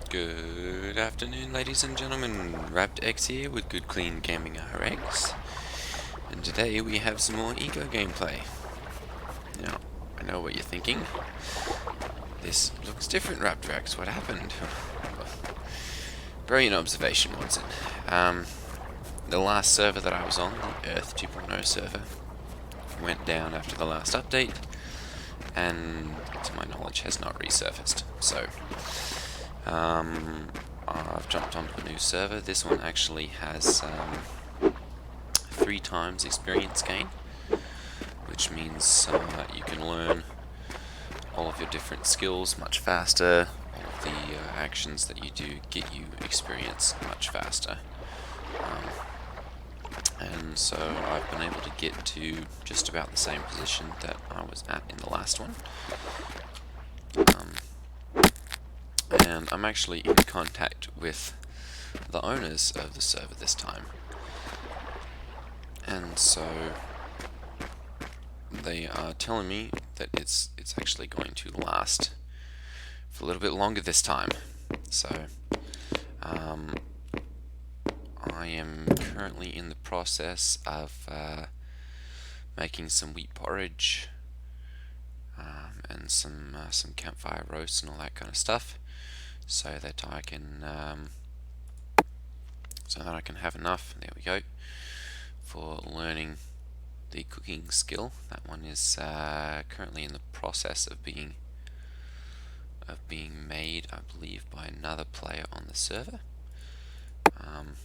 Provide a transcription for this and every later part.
Good afternoon, ladies and gentlemen. Raptor X here with Good Clean Gaming RX, and today we have some more ego gameplay. Now, I know what you're thinking. This looks different, Raptor X. What happened? Brilliant observation, Watson. The last server that I was on, the Earth 2.0 server, went down after the last update, and to my knowledge has not resurfaced. So, I've jumped onto a new server. This one actually has 3 times experience gain, which means you can learn all of your different skills much faster. All of the actions that you do get you experience much faster. And so I've been able to get to just about the same position that I was at in the last one. And I'm actually in contact with the owners of the server this time. And so they are telling me that it's actually going to last for a little bit longer this time. So I am currently in the process of making some wheat porridge and some campfire roasts and all that kind of stuff, so that I can have enough. There we go, for learning the cooking skill. That one is currently in the process of being made, I believe, by another player on the server. I'm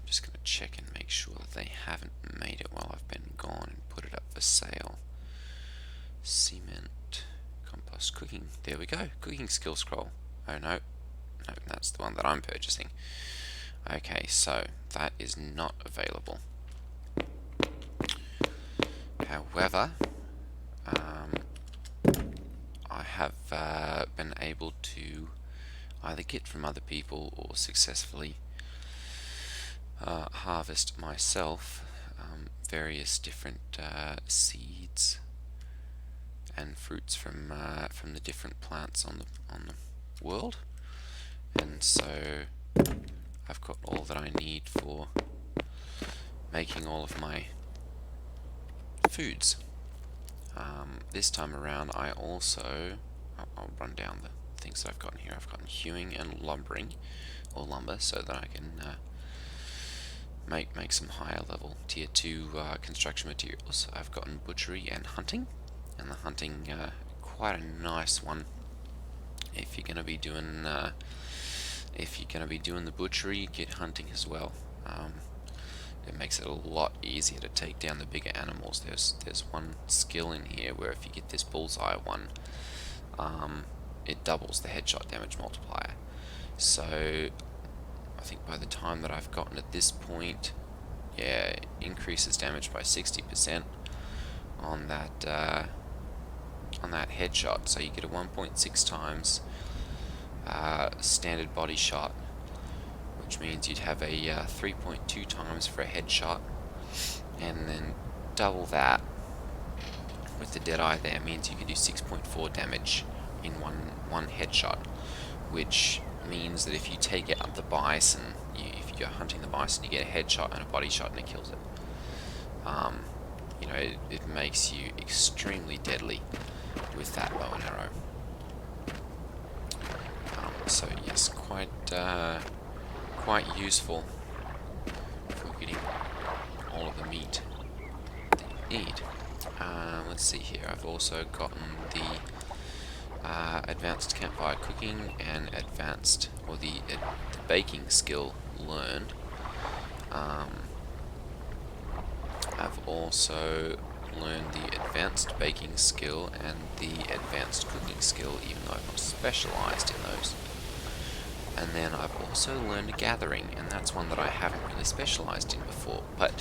just going to check and make sure that they haven't made it while I've been gone and put it up for sale. Cement, compost, cooking. There we go. Cooking skill scroll. Oh no, that's the one that I'm purchasing. Okay, so that is not available. However, I have been able to either get from other people or successfully harvest myself various different seeds and fruits from the different plants on the world, and so I've got all that I need for making all of my foods. This time around, I also I'll run down the things that I've gotten here. I've gotten hewing and lumbering, or lumber, so that I can make some higher level tier 2 construction materials. I've gotten butchery and hunting, and the hunting quite a nice one. If you're going to be doing the butchery, get hunting as well. It makes it a lot easier to take down the bigger animals. There's one skill in here where if you get this bullseye one, it doubles the headshot damage multiplier. So I think by the time that I've gotten at this point, yeah, it increases damage by 60% on that headshot. So you get a 1.6 times standard body shot, which means you'd have a 3.2 times for a headshot, and then double that with the Deadeye there means you can do 6.4 damage in one headshot, which means that if you take out the bison, if you're hunting the bison, you get a headshot and a body shot and it kills it. It makes you extremely deadly with that bow and arrow. So yes, quite useful for getting all of the meat that you need. Let's see here. I've also gotten the advanced campfire cooking and the baking skill learned. I've also learned the advanced baking skill and the advanced cooking skill, even though I'm not specialized in those. And then I've also learned gathering, and that's one that I haven't really specialized in before. But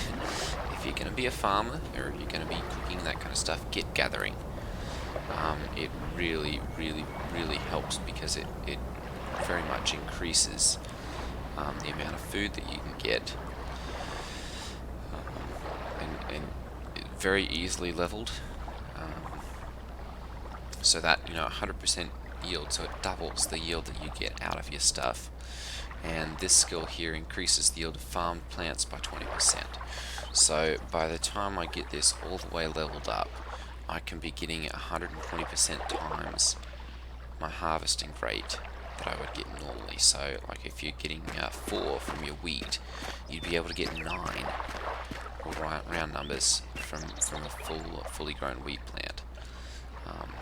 if you're going to be a farmer, or if you're going to be cooking that kind of stuff, get gathering. It really, really, really helps, because it very much increases the amount of food that you can get, and very easily leveled, so that 100% yield, so it doubles the yield that you get out of your stuff. And this skill here increases the yield of farmed plants by 20%. So by the time I get this all the way leveled up, I can be getting 120% times my harvesting rate that I would get normally. So like if you're getting 4 from your wheat, you'd be able to get 9, or round numbers, from a fully grown wheat plant.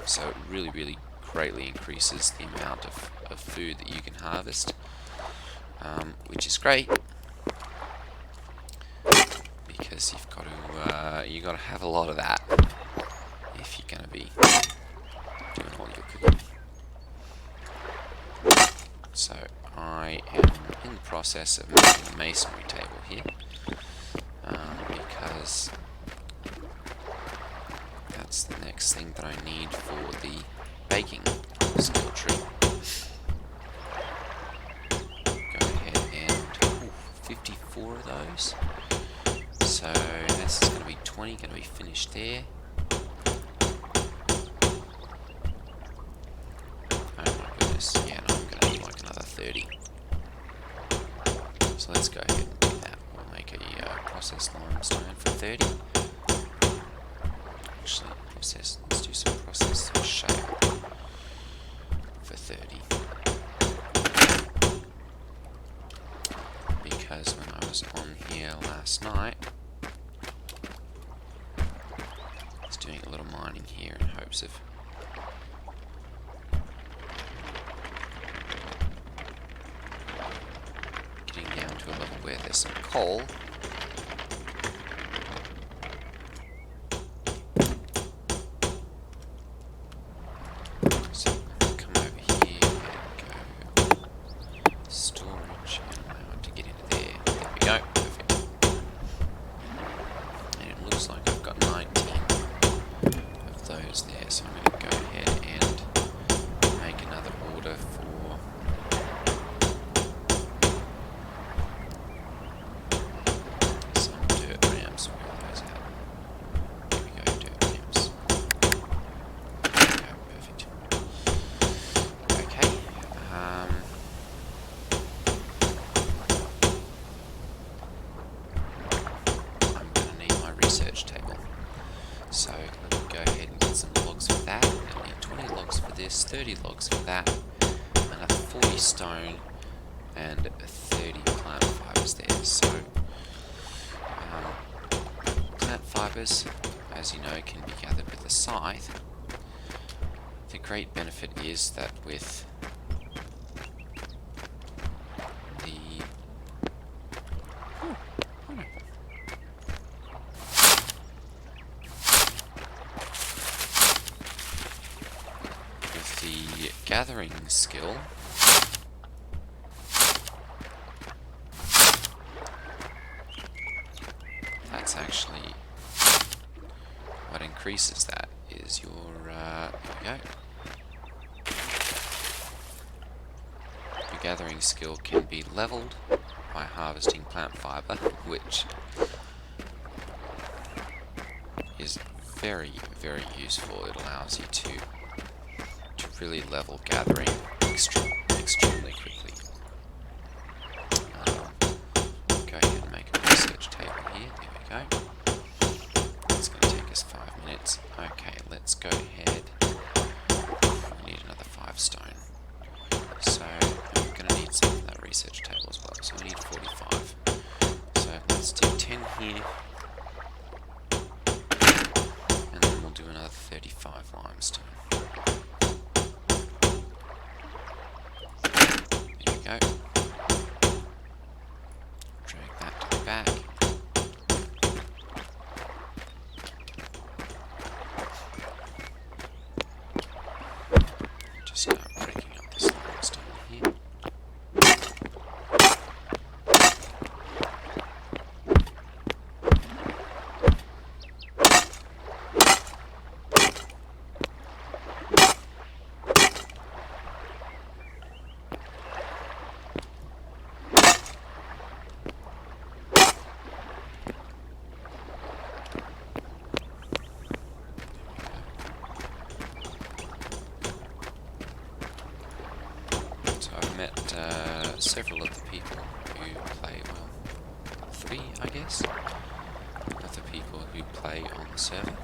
So it really greatly increases the amount of food that you can harvest, which is great, because you've got to have a lot of that if you're going to be doing all your cooking. So I am in the process of making a masonry table here, because that's the next thing that I need for the baking skill tree. Go ahead and 54 of those. So this is going to be 20, going to be finished there. Oh my goodness, yeah, no, I'm going to need like another 30. So let's go ahead and do that. We'll make a processed limestone for 30. Actually, let's do some processed shale for 30. Because when I was on here last night, I was doing a little mining here in hopes of getting down to a level where there's some coal. So come over here and go storage, and I want to get into there. There we go, perfect. And it looks like I've got 19 of those there, so I'm going to go ahead and make another order for some dirt ramps. Where are those at? Here we go, dirt ramps. There we go, perfect. Okay, I'm going to need my research table. So let me go ahead and get some logs for that. I need 20 logs for this, 30 logs for that, another 40 stone, and 30 plant fibers there. So plant fibers, as you know, can be gathered with a scythe. The great benefit is that with the gathering skill, that's actually what increases that is your there we go. Your gathering skill can be leveled by harvesting plant fiber, which is very useful. It allows you to really level gathering extremely quickly. Go ahead and make a research table here. There we go. It's going to take us 5 minutes. Okay, let's go ahead. We need another 5 stone. So I'm going to need some of that research table as well. So we need 45. So let's do 10 here. And then we'll do another 35 limestone. Go. Drag that to the back. Just start breaking up this limestone here. met several of the people who play, well, 3 I guess, of the people who play on the server.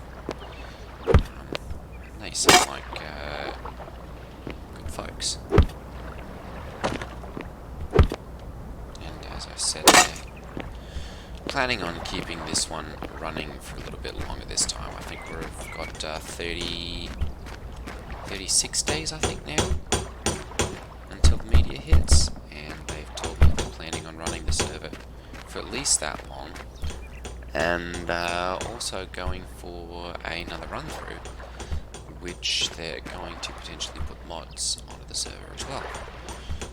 They seem like good folks. And as I said, they're planning on keeping this one running for a little bit longer this time. I think we've got 36 days, I think, now, until the media hits, and they've told me they're planning on running the server for at least that long, and also going for another run-through, which they're going to potentially put mods onto the server as well.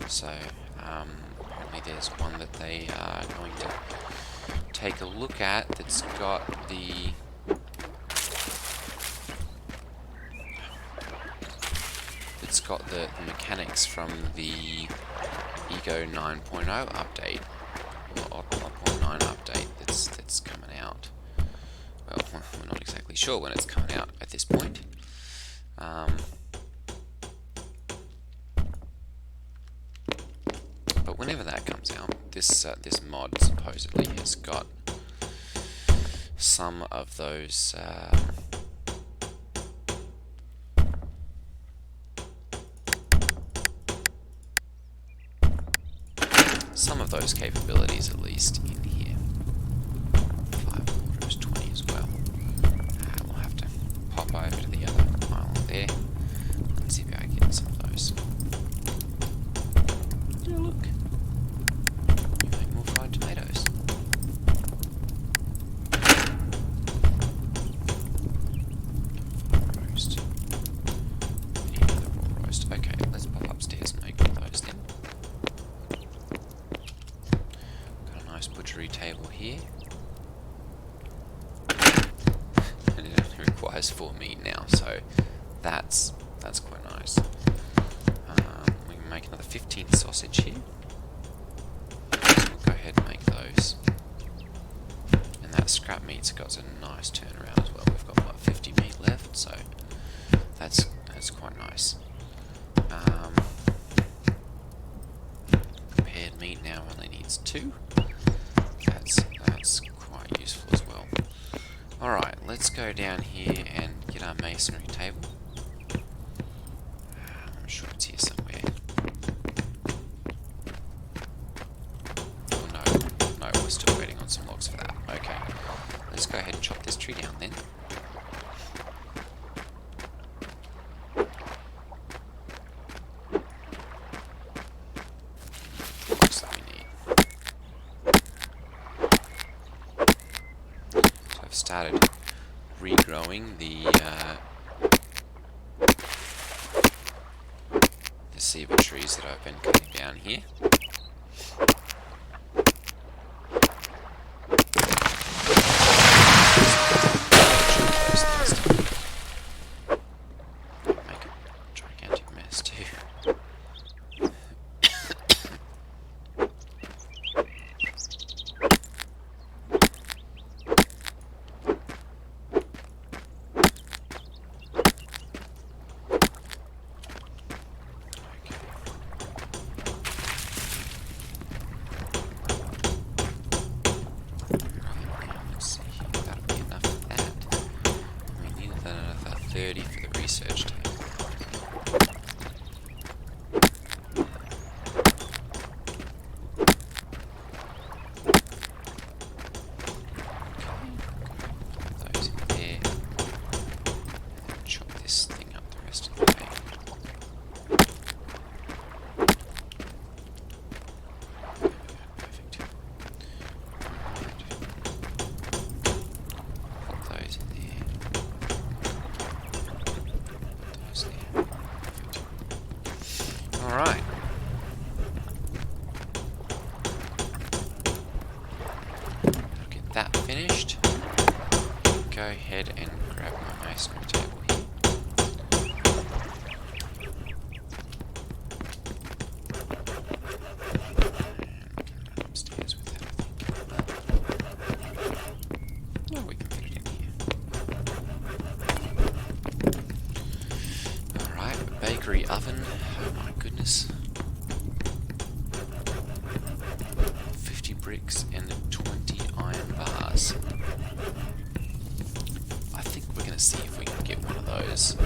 So, apparently there's one that they are going to take a look at that's got the mechanics from the Ego 9.0 update, or 0.9 update that's coming out. Well, we're not exactly sure when it's coming out at this point. But whenever that comes out, this mod supposedly has got some of those capabilities, at least, in here. 5 orders, 20 as well. We'll have to pop over to the other island there and see if I can get some of those. Oh, look. You make more fried tomatoes. Fried roast. Yeah, the raw roast. Okay, let's pop upstairs and make those then. Butchery table here, and it only requires 4 meat now, so that's quite nice. We can make another 15 sausage here, so we'll go ahead and make those. And that scrap meat's got a nice turnaround as well. We've got what, 50 meat left, so that's quite nice. Prepared meat now only needs 2. That's quite useful as well. Alright, let's go down here and get our masonry table. I'm sure it's here somewhere. Oh no, we're still waiting on some logs for that. Okay, let's go ahead and chop this tree down then. Started regrowing the ceiba trees that I've been cutting down here. Make a gigantic mess too. Alright. Get that finished. Go ahead and grab my masonry table here. And upstairs with that, I think. No, we can fit it in here. Alright, bakery oven. Oh my goodness. bricks and 20 iron bars. I think we're going to see if we can get one of those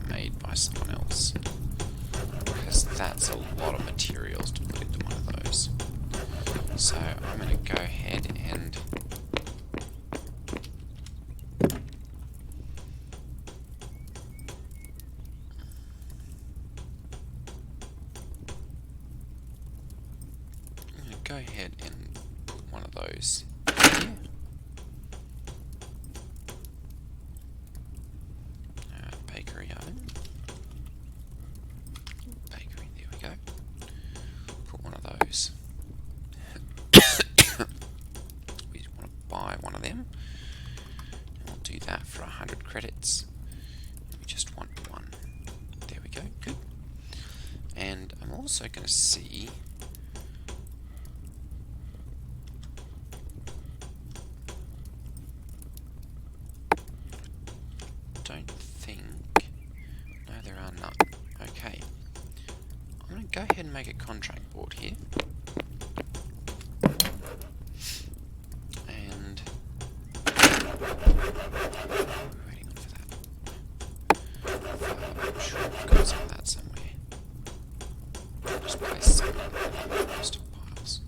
made by someone else, because that's a lot of materials to put into one of those. So I'm going to go ahead and put one of those here. Bakery oven. Bakery, there we go. Put one of those. We want to buy one of them. And we'll do that for 100 credits. We just want one. There we go, good. And I'm also going to see... don't think... no, there are none. Okay. I'm going to go ahead and make a contract board here. And... we're waiting on for that. I'm sure we've got some of that somewhere. Just place some in the stock piles.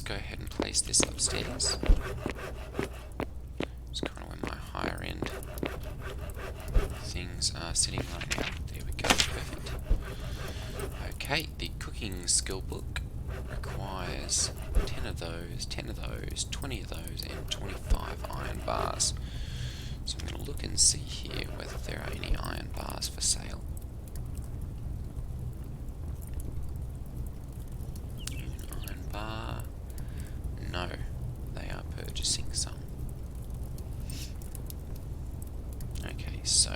Go ahead and place this upstairs. It's kind of where my higher end things are sitting right now. There we go, perfect. Okay, the cooking skill book requires 10 of those, 10 of those, 20 of those, and 25 iron bars. So I'm going to look and see here whether there are any iron bars for sale. Iron bar. No, they are purchasing some. Okay, so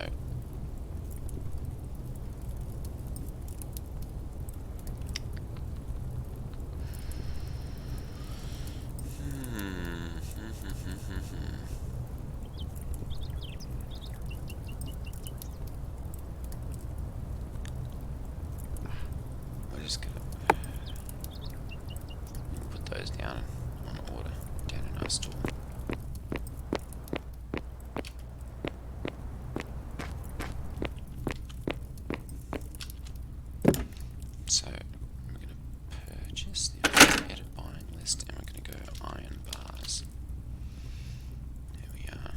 we're just gonna put those down on order down in our store. So we're going to purchase the edit buying list, and we're going to go iron bars. There we are.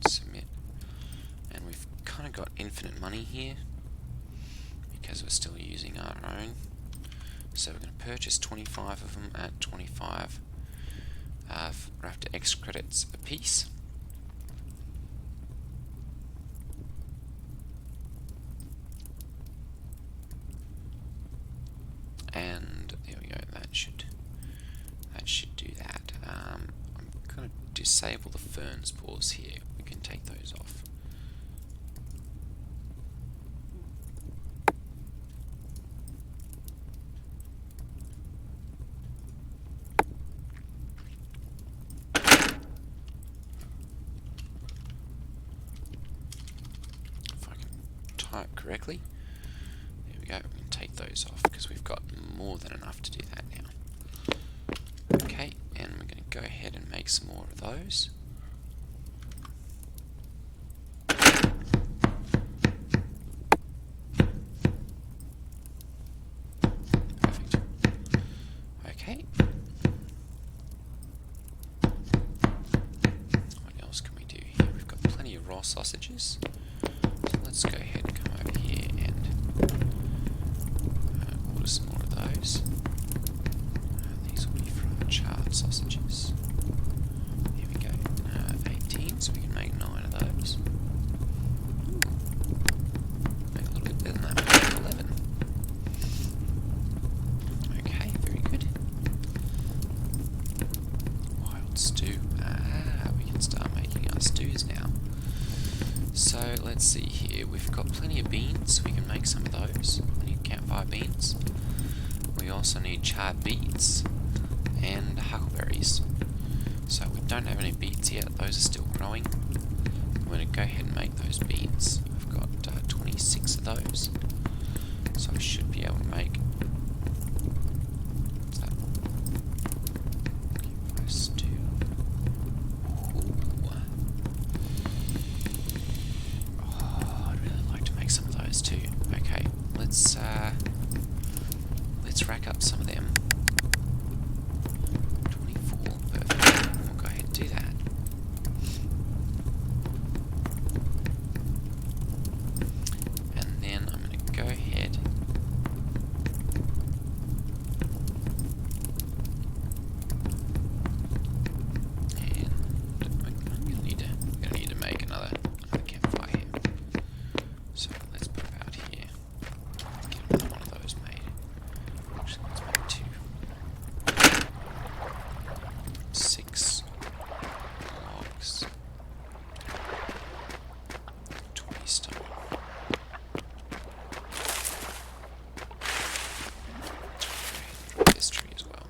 Submit. And we've kind of got infinite money here because we're still using our own. So we're going to purchase 25 of them at 25 Raptor X credits a piece. And there we go, that should do that. I'm going to disable the fern spores here. We can take those off. If I can type correctly. There we go, we can take those off because we've got more than enough to do that now. Okay, and we're going to go ahead and make some more of those. raw sausages. So let's go ahead and come over here and order some more of those. These will be from charred sausages. Here we go. 18, so we can make 9 of those. Make a little bit better than that. Make 11. Okay, very good. Wild stew. We can start making our stews now. So let's see here. We've got plenty of beans. We can make some of those. We need campfire beans. We also need charred beets and huckleberries. So we don't have any beets yet. Those are still growing. I'm going to go ahead and make those beans. I've got 26 of those. So I should be able to make... What's that? Campfire stew. I'd really like to make some of those too. Okay, let's rack up some of them. 24, perfect. We'll go ahead and do that. And then I'm going to go ahead and I'm going to need to make another campfire here. So let's put it out here. Get another one of those made. Actually, let's make 2. 6 logs. 20 stone. Drop this tree as well.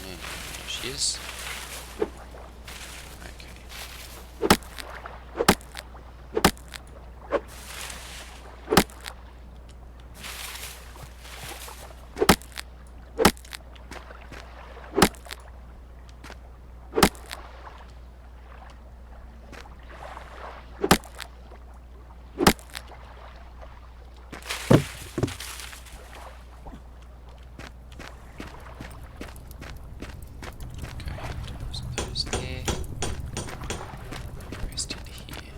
There she is. Okay. Those there. Rest into here.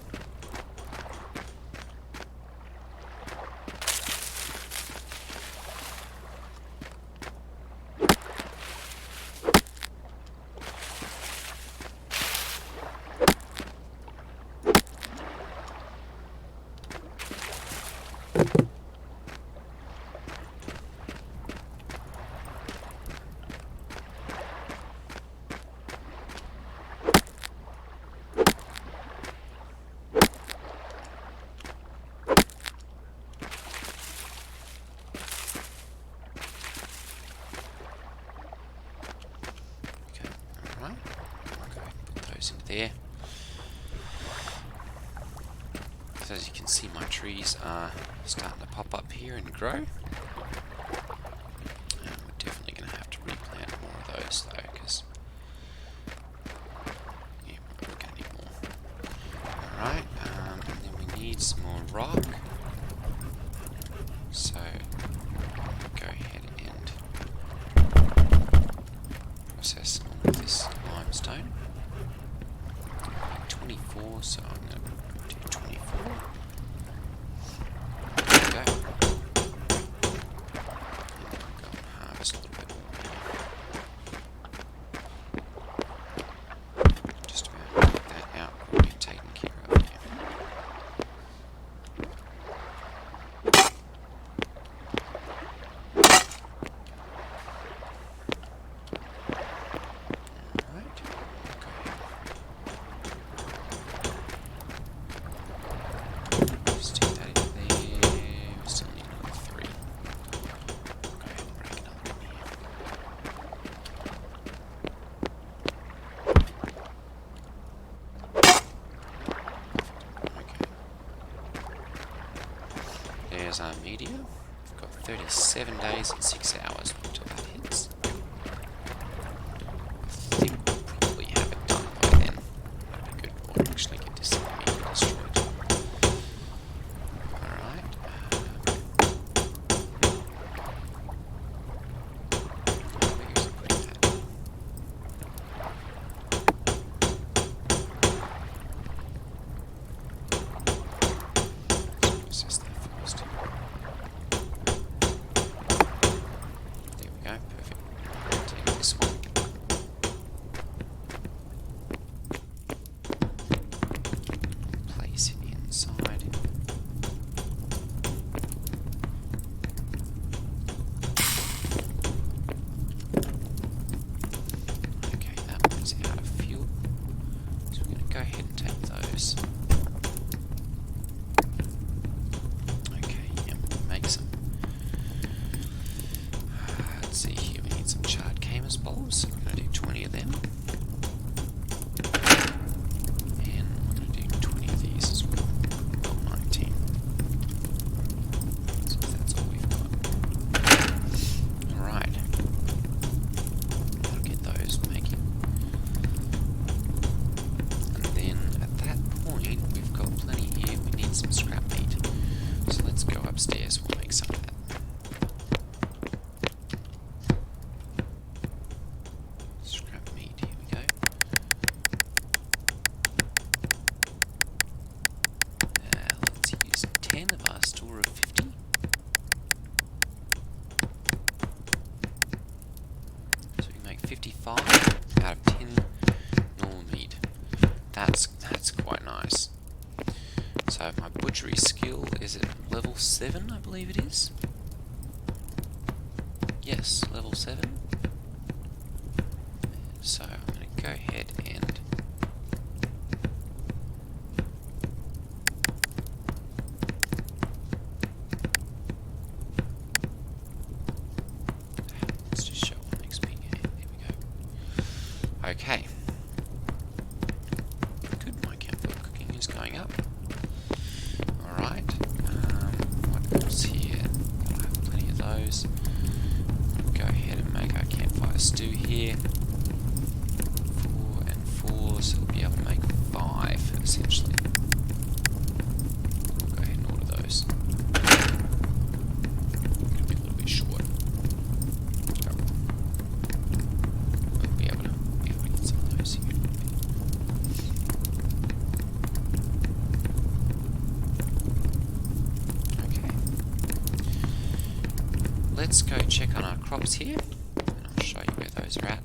Right, I'll go ahead and put those into there. So as you can see, my trees are starting to pop up here and grow. And we're definitely going to have to replant more of those though, because yeah, we're going to need more. Alright, and then we need some more rock. So go ahead and process some of this limestone. 24, so I'm going to do 24. There we go. And go and harvest a little bit more here. Just about get that out and taken care of here. There's our meteor. We've got 37 days and 6 hours until that hits. this one. Place it inside. Okay, that one's out of fuel. So we're going to go ahead and take those. Okay, yeah, make some. Let's see here, we need some charred camas bulbs. So we're going to do 20 of them. And we're going to do 20 of these as well. Well, 19. So that's all we've got. Alright. That'll get those making. And then at that point, we've got plenty here. We need some scrap meat. So let's go upstairs, we'll make some of that. Scrap meat, here we go. Let's use 10 of our store of 50. So we can make 55 out of 10 normal meat. That's quite nice. So my butchery skill is at level 7, I believe it is. Yes, level 7. So I'm going to go ahead and let's just show on XP. There we go. Okay. Good, my chemical cooking is going up. Alright. What else here? I have plenty of those. Go ahead and make our campfire stew here. 4 and 4, so we'll be able to make 5 essentially. We'll go ahead and order those. Gonna be a little bit short. Oh. We'll be able to get some of those here. Okay. Let's go check on our crops here, and I'll show you where those are at.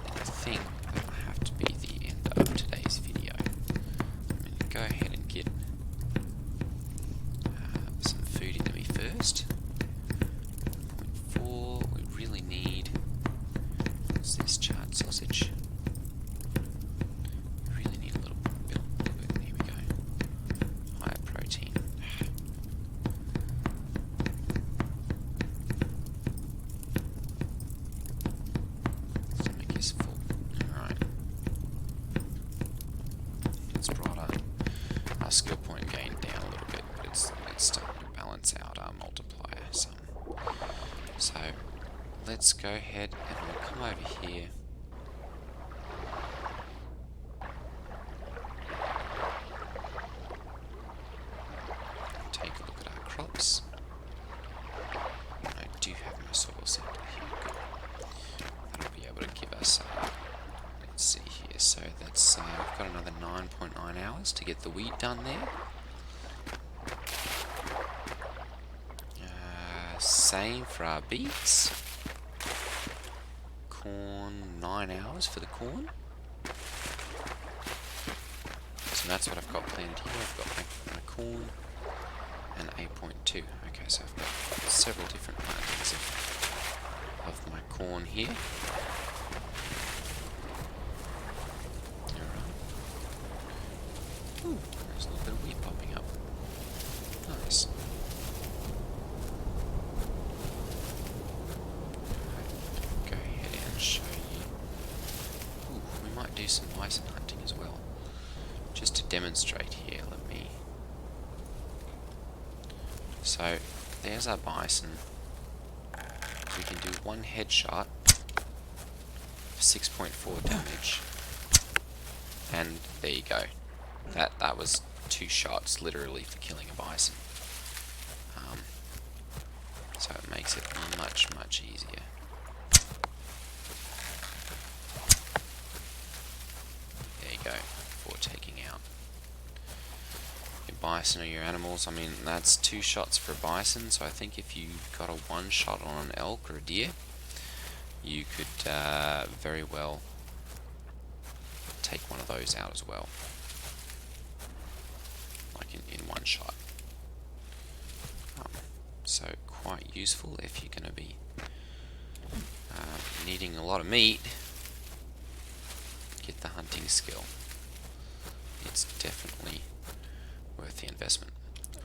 I think that will have to be the end of today's video. I'm going to go ahead and get some food into me first. 4, we really need, what's this, charred sausage? We really need a little bit, here we go, higher protein. Stomach is full. Alright. It's brought our skill point gain down a little bit, but it's starting to balance out our multiplier some. So let's go ahead and we'll come over here. Take a look at our crops. I do have my soil sample here. Good. That'll be able to give us, let's see here, so that's, we've got another 9.9 hours to get the wheat done there. Same for our beets. Corn, 9 hours for the corn. So that's what I've got planned here. I've got my corn and 8.2. Okay, so I've got several different plantings of my corn here. Alright. Ooh, there's a little bit of wheat popping up. Nice. Go ahead and show you. Ooh, we might do some bison hunting as well. Just to demonstrate here, let me. So, there's our bison. We can do one headshot for 6.4 damage. And there you go. That was 2 shots literally for killing a bison. So it makes it much easier. There you go, for taking out your bison or your animals. I mean, that's 2 shots for a bison, so I think if you got a 1 shot on an elk or a deer, you could very well take one of those out as well, like in one shot. So quite useful if you're going to be needing a lot of meat. Get the hunting skill. It's definitely worth the investment.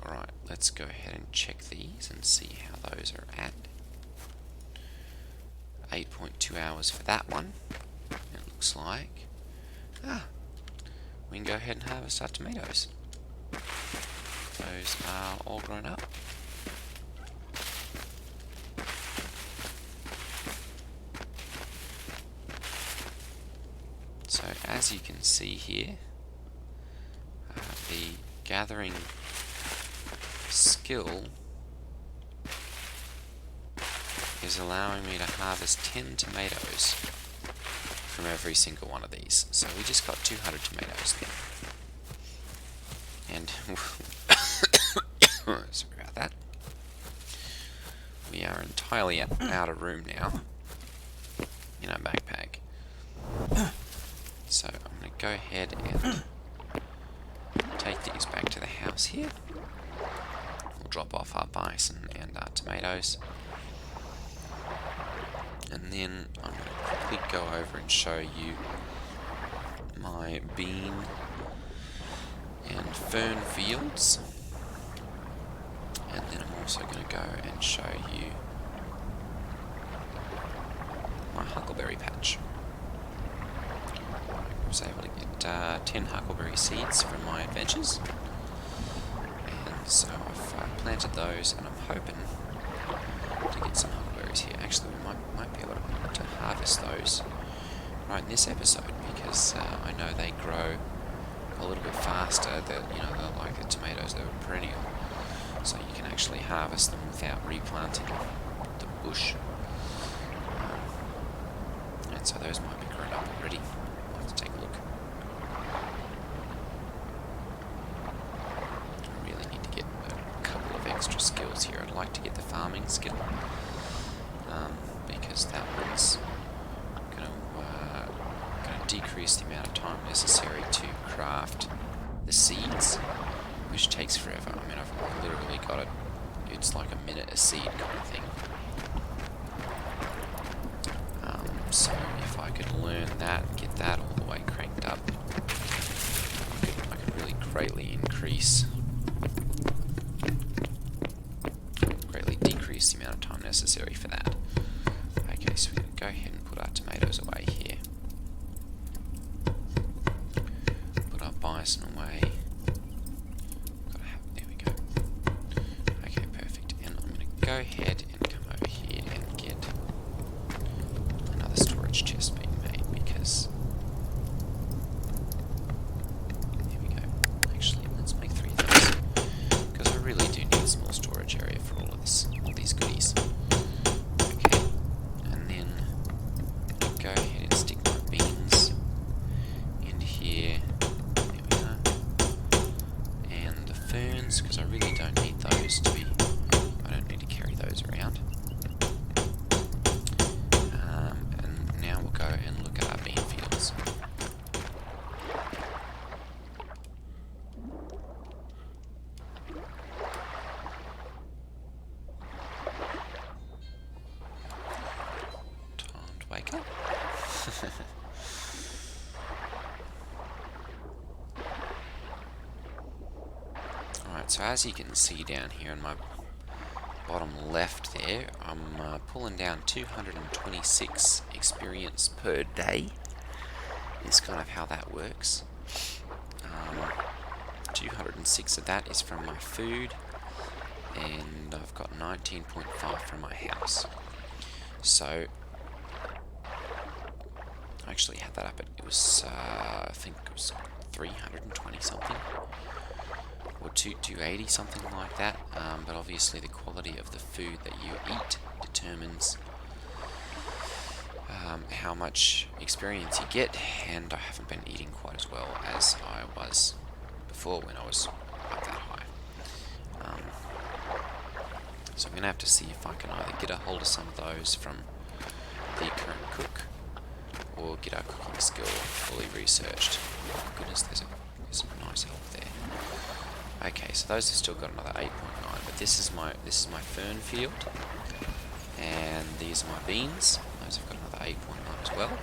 Alright, let's go ahead and check these and see how those are at. 8.2 hours for that one. It looks like. We can go ahead and harvest our tomatoes. Those are all grown up. So as you can see here, the gathering skill is allowing me to harvest 10 tomatoes from every single one of these. So we just got 200 tomatoes there. And sorry about that. We are entirely out of room now in our backpack. So I'm going to go ahead and take these back to the house here. We'll drop off our bison and our tomatoes. And then I'm going to quickly go over and show you my bean and fern fields. And then I'm also going to go and show you my huckleberry patch. I was able to get 10 huckleberry seeds from my adventures. And so I've planted those, and I'm hoping to get some huckleberries here. Actually, we might be able to harvest those right in this episode, because I know they grow a little bit faster. They're like the tomatoes, they're perennial, so you can actually harvest them without replanting the bush. And so those might be grown up already. I'll have to take a look. I really need to get a couple of extra skills here. I'd like to get the farming skill, because that one's going to decrease the amount of time necessary to craft the seeds, which takes forever. I mean, I've literally got it. It's like a minute a seed kind of thing. So if I could learn that, get that all the way cranked up, I could really greatly decrease the amount of time necessary for that. Okay, so we're going to go ahead and put our tomatoes away here. Put our bison away. There we go. Okay, perfect. And I'm going to go ahead and come over here and get another storage chest being made, because there we go. Actually, let's make 3 of those, because I really do need a small storage area for all these goodies. Okay, and then go ahead and stick my beans into here. There we are. And the ferns, because I really don't need those I don't need to carry those around. And now we'll go and look at our bean fields. Time to wake up. Alright, so as you can see down here in my bottom left there, I'm pulling down 226 experience per day. Is kind of how that works. 206 of that is from my food, and I've got 19.5 from my house. So I actually had that up at, it was I think it was 320 something, or 280 something like that. But obviously the quality of the food that you eat determines how much experience you get, and I haven't been eating quite as well as I was before when I was up that high. So I'm going to have to see if I can either get a hold of some of those from the current get our cooking skill fully researched. Oh my goodness, there's a nice elk there. Okay, so those have still got another 8.9, but this is my fern field, and these are my beans. Those have got another 8.9 as well.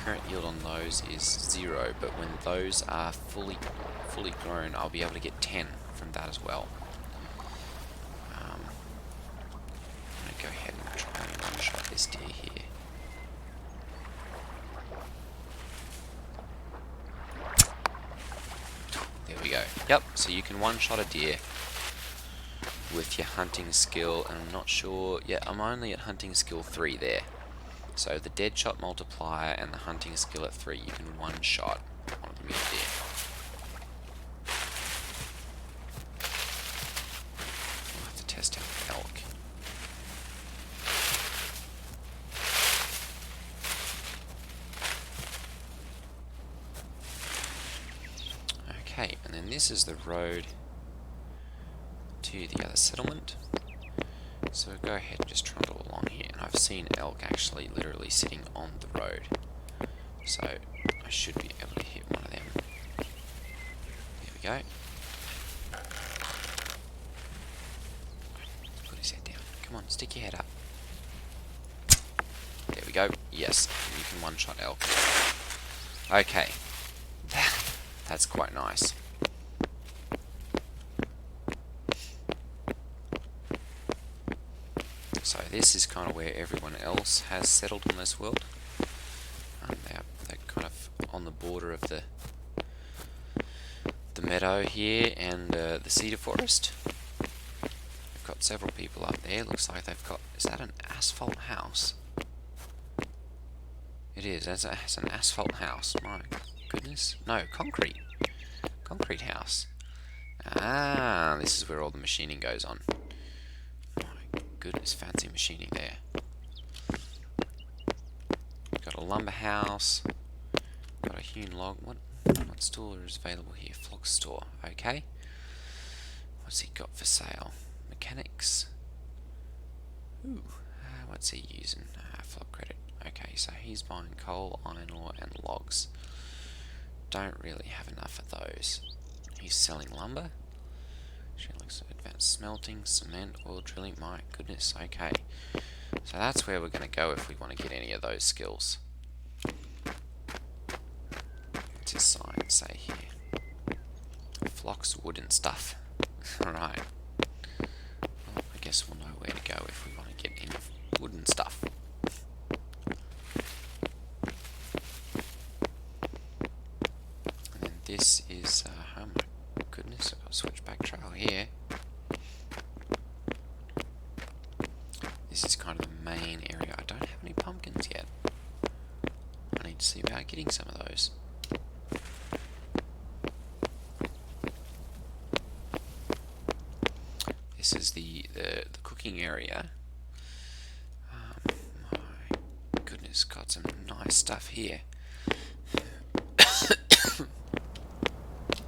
Current yield on those is 0, but when those are fully grown, I'll be able to get 10 from that as well. I'm going to go ahead and try and one-shot this deer here. There we go. Yep, so you can one-shot a deer with your hunting skill, and I'm not sure... Yeah, I'm only at hunting skill 3 there. So the dead shot multiplier and the hunting skill at 3, you can one-shot one of the mule deer. We'll have to test out the elk. Okay, and then this is the road to the other settlement. So we'll go ahead and just trundle along here, and I've seen elk actually literally sitting on the road, so I should be able to hit one of them. There we go. Put his head down. Come on, stick your head up. There we go. Yes, you can one-shot elk. Okay. That's quite nice. So this is kind of where everyone else has settled on this world. They're kind of on the border of the meadow here and the cedar forest. They've got several people up there. Looks like they've got... Is that an asphalt house? It is. It's an asphalt house. My goodness. No, concrete. Concrete house. Ah, this is where all the machining goes on. Goodness, fancy machining there. Got a lumber house. Got a hewn log. What store is available here? Flock store. Okay. What's he got for sale? Mechanics. Ooh. What's he using? Flock credit. Okay, so he's buying coal, iron ore, and logs. Don't really have enough of those. He's selling lumber. She looks at advanced smelting, cement, oil drilling. My goodness, okay. So that's where we're going to go if we want to get any of those skills. What's his sign say here? Flocks, wood and stuff. Alright. Well, I guess we'll know where to go if we want to get any wood and stuff. And then this is... oh my goodness, I've got a switchback trail here. This is kind of the main area. I don't have any pumpkins yet. I need to see about getting some of those. This is the cooking area. My goodness, got some nice stuff here.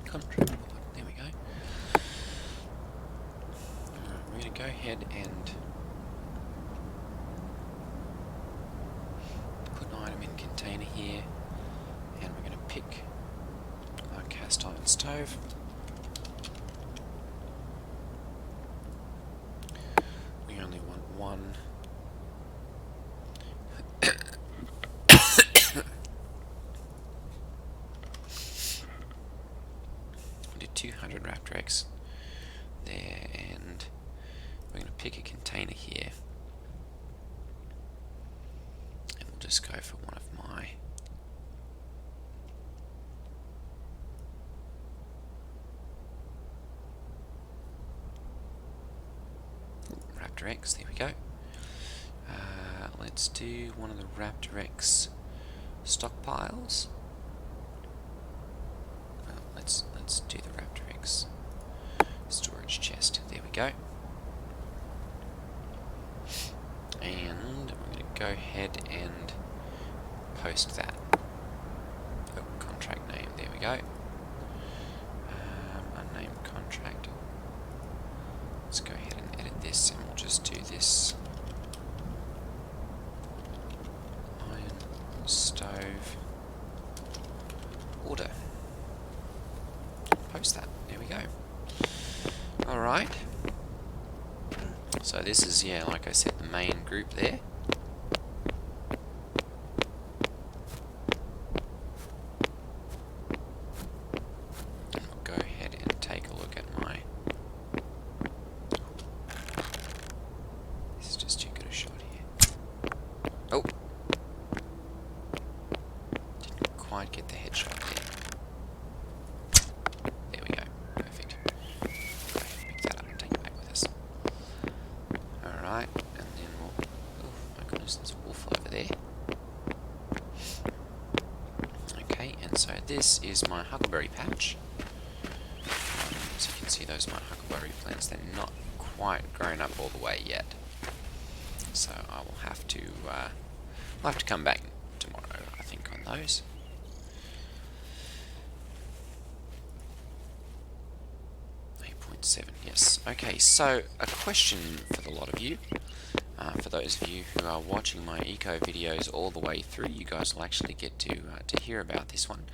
Contract board. There we go. We're going to go ahead and put an item in container here, and we're going to pick our cast iron stove. We only want one. We did 200 Raptor X there, and we're going to pick a container here, and we'll just go for one of my Raptor X. There we go. Let's do one of the Raptor X stockpiles. Well, let's do the Raptor X storage chest. There we go. And we're going to go ahead and post that. Oh, contract name. There we go. Unnamed contract. Let's go ahead and edit this, and we'll just do this. Iron post that. There we go. Alright. So this is, yeah, like I said, the main group there. I'll go ahead and take a look at my... This is just too good a shot here. Oh! Didn't quite get the headshot there. There we go. Perfect. Pick that up and take it back with us. Alright, and then we'll... Oh my goodness, there's a wolf over there. Okay, and so this is my huckleberry patch. So you can see those are my huckleberry plants. They're not quite grown up all the way yet. So I will have to... I'll have to come back tomorrow, I think, on those. Yes. Okay, so a question for the lot of you. For those of you who are watching my eco videos all the way through, you guys will actually get to hear about this one.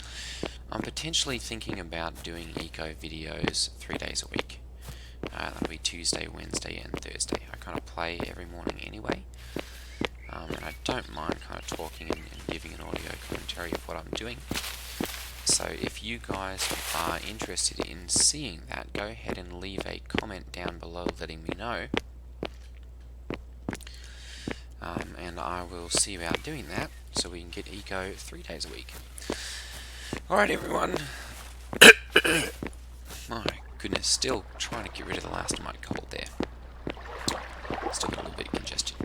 I'm potentially thinking about doing eco videos 3 days a week. That'll be Tuesday, Wednesday and Thursday. I kind of play every morning anyway. And I don't mind kind of talking and giving an audio commentary of what I'm doing. So if you guys are interested in seeing that, go ahead and leave a comment down below letting me know. And I will see about doing that so we can get eco 3 days a week. Alright everyone. My goodness, still trying to get rid of the last of my cold there. Still got a little bit of congestion.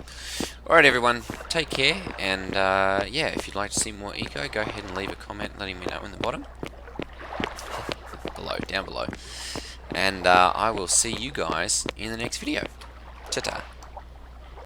Alright everyone, take care, and yeah, if you'd like to see more eco, go ahead and leave a comment letting me know in the bottom. Down below. And I will see you guys in the next video. Ta-ta.